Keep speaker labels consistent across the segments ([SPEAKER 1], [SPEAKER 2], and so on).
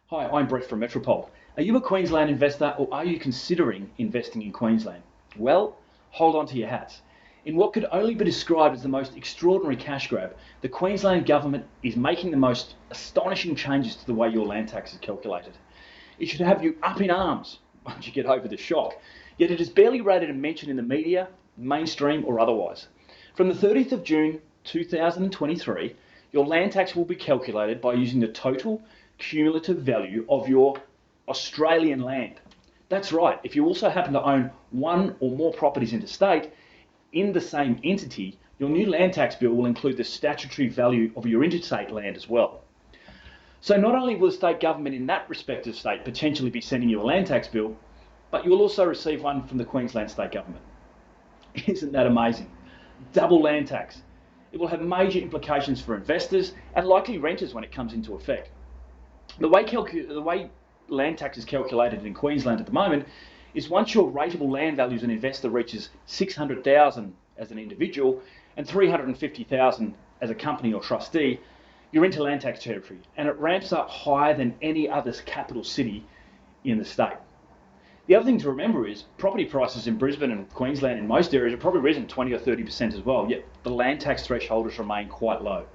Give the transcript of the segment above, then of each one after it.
[SPEAKER 1] Hi, I'm Brett from Metropole. Are you a Queensland investor or are you considering investing in Queensland? Well, hold on to your hats. In what could only be described as the most extraordinary cash grab, the Queensland government is making the most astonishing changes to the way your land tax is calculated. It should have you up in arms once you get over the shock, yet it is barely rated and mentioned in the media, mainstream or otherwise. From the 30th of June 2023, your land tax will be calculated by using the total cumulative value of your Australian land. That's right, if you also happen to own one or more properties interstate in the same entity, your new land tax bill will include the statutory value of your interstate land as well. So not only will the state government in that respective state potentially be sending you a land tax bill, but you will also receive one from the Queensland state government. Isn't that amazing? Double land tax. It will have major implications for investors and likely renters when it comes into effect. The way land tax is calculated in Queensland at the moment is once your rateable land value as an investor reaches $600,000 as an individual and $350,000 as a company or trustee, you're into land tax territory, and it ramps up higher than any other capital city in the state. The other thing to remember is property prices in Brisbane and Queensland in most areas have probably risen 20 or 30% as well, yet the land tax thresholds remain quite low.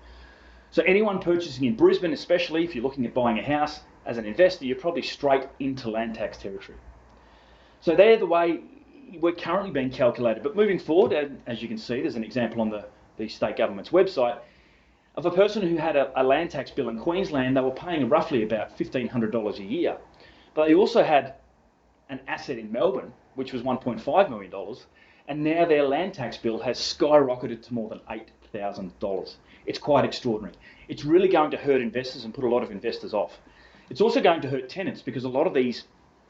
[SPEAKER 1] So anyone purchasing in Brisbane, especially if you're looking at buying a house as an investor, you're probably straight into land tax territory. So they're the way we're currently being calculated. But moving forward, and as you can see, there's an example on the state government's website of a person who had a land tax bill in Queensland. They were paying roughly about $1,500 a year, but they also had an asset in Melbourne, which was $1.5 million, and now their land tax bill has skyrocketed to more than $8,000. It's quite extraordinary. It's really going to hurt investors and put a lot of investors off. It's also going to hurt tenants because a lot of these,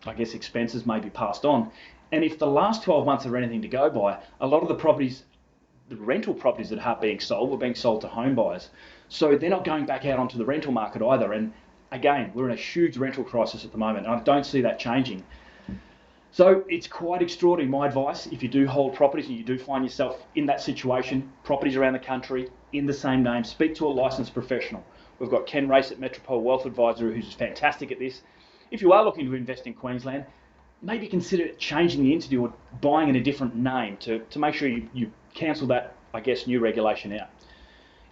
[SPEAKER 1] expenses may be passed on. And if the last 12 months are anything to go by, a lot of the rental properties that are being sold were being sold to home buyers. So they're not going back out onto the rental market either. And again, we're in a huge rental crisis at the moment, and I don't see that changing. So it's quite extraordinary. My advice, if you do hold properties and you do find yourself in that situation, properties around the country, in the same name, speak to a licensed professional. We've got Ken Race at Metropole Wealth Advisor, who's fantastic at this. If you are looking to invest in Queensland, maybe consider changing the entity or buying in a different name to make sure you cancel that, new regulation out.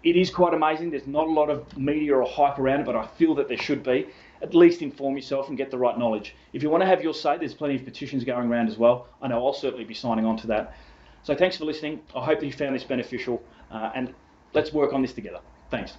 [SPEAKER 1] It is quite amazing. There's not a lot of media or hype around it, but I feel that there should be. At least inform yourself and get the right knowledge. If you want to have your say, there's plenty of petitions going around as well. I know I'll certainly be signing on to that. So thanks for listening. I hope that you found this beneficial, and let's work on this together. Thanks.